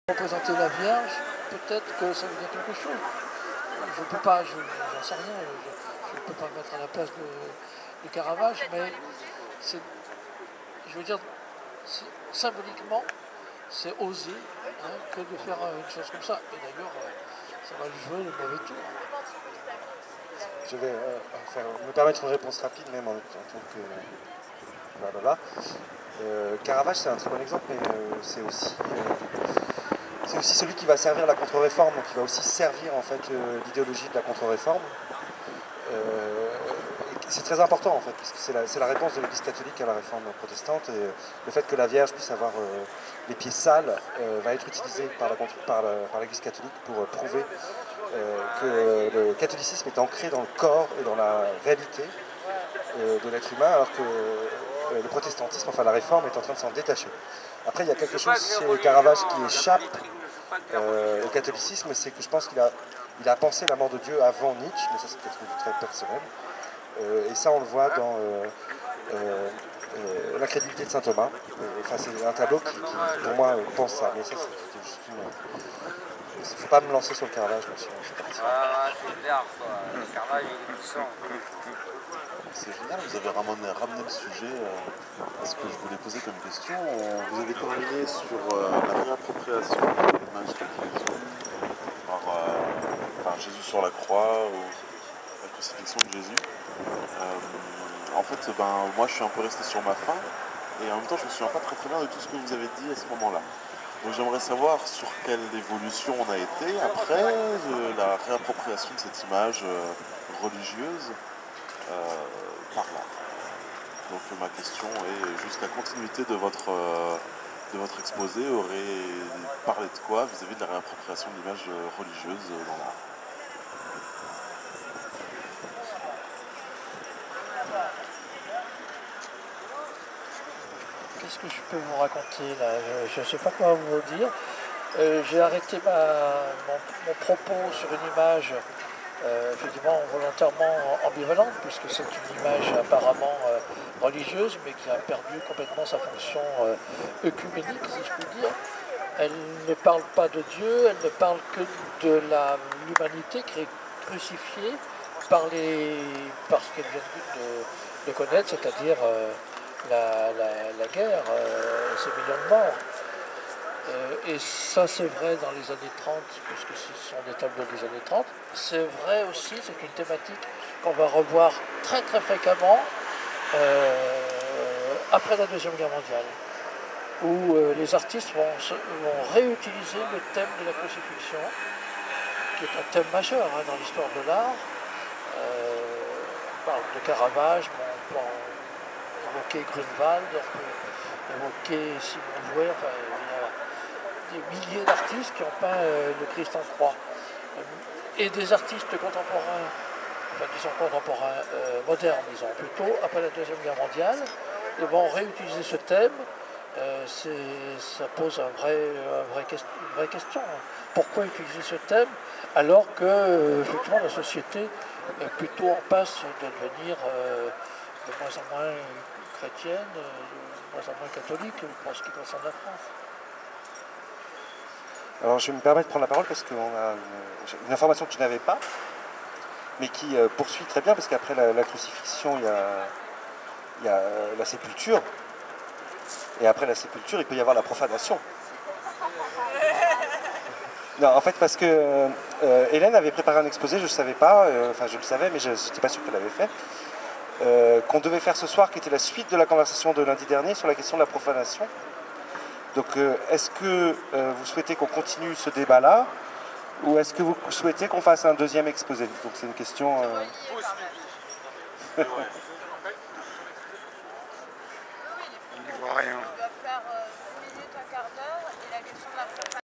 Représenter la Vierge, peut-être que ça veut dire quelque chose. Je ne peux pas, j'en sais rien, je ne peux pas me mettre à la place de Caravage, mais je veux dire, symboliquement, c'est osé que de faire une chose comme ça. Et d'ailleurs, ça va lui jouer le mauvais tour. Je vais me permettre une réponse rapide, même en tant que blablabla. Caravage, c'est un très bon exemple, mais c'est aussi celui qui va servir la contre-réforme, donc il va aussi servir en fait l'idéologie de la contre-réforme. C'est très important en fait, parce que c'est la réponse de l'Église catholique à la réforme protestante, et le fait que la Vierge puisse avoir les pieds sales va être utilisé par l'Église catholique pour prouver que le catholicisme est ancré dans le corps et dans la réalité de l'être humain, alors que le protestantisme, enfin la réforme, est en train de s'en détacher. Après, il y a quelque chose chez Caravage qui échappe au catholicisme, c'est que je pense qu'il a pensé la mort de Dieu avant Nietzsche, mais ça c'est quelque chose de très personnel. Et ça, on le voit dans la crédulité de saint Thomas. Enfin, c'est un tableau qui, pour moi, pense ça. Mais ça, c'est juste une... Il ne faut pas me lancer sur le Caravage, monsieur. C'est clair, quoi. Le Caravage, il est puissant. C'est génial, vous avez ramené le sujet à ce que je voulais poser comme question. Vous avez terminé sur la réappropriation de l'image de par Jésus sur la croix, ou la crucifixion de Jésus. En fait, moi je suis un peu resté sur ma faim, et en même temps je me souviens pas très bien de tout ce que vous avez dit à ce moment-là. Donc j'aimerais savoir sur quelle évolution on a été après la réappropriation de cette image religieuse par là. Donc ma question est juste la continuité de votre exposé aurait parlé de quoi vis-à-vis de la réappropriation de l'image religieuse dans l'art. Qu'est-ce que je peux vous raconter là? Je ne sais pas quoi vous dire. J'ai arrêté mon propos sur une image effectivement volontairement ambivalente, puisque c'est une image apparemment religieuse, mais qui a perdu complètement sa fonction œcuménique, si je puis dire. Elle ne parle pas de Dieu, elle ne parle que de l'humanité qui est crucifiée par ce qu'elle vient de connaître, c'est-à-dire la guerre, ces millions de morts. Et ça, c'est vrai dans les années 30, puisque ce sont des tableaux des années 30. C'est vrai aussi, c'est une thématique qu'on va revoir très très fréquemment après la Deuxième Guerre mondiale, où les artistes vont réutiliser le thème de la crucifixion, qui est un thème majeur dans l'histoire de l'art. On parle de Caravage, mais on peut évoquer Grunewald, on peut évoquer Simon Jouer, enfin, il y a des milliers d'artistes qui ont peint le Christ en croix. Et des artistes contemporains, enfin disons contemporains, modernes, disons plutôt, après la Deuxième Guerre mondiale, ils vont réutiliser ce thème. Ça pose une vraie question. Pourquoi utiliser ce thème alors que effectivement la société est plutôt en passe de devenir de moins en moins chrétienne, de moins en moins catholique pour ce qui concerne la France. Alors je vais me permettre de prendre la parole parce qu'on a une information que je n'avais pas, mais qui poursuit très bien, parce qu'après la crucifixion, il y a la sépulture. Et après la sépulture, il peut y avoir la profanation. Non, en fait, parce que Hélène avait préparé un exposé, je ne savais pas, enfin je le savais, mais je n'étais pas sûr qu'elle l'avait fait, qu'on devait faire ce soir, qui était la suite de la conversation de lundi dernier sur la question de la profanation. Donc est-ce que vous souhaitez qu'on continue ce débat-là, ou est-ce que vous souhaitez qu'on fasse un deuxième exposé? Donc c'est une question... On n'y voit rien.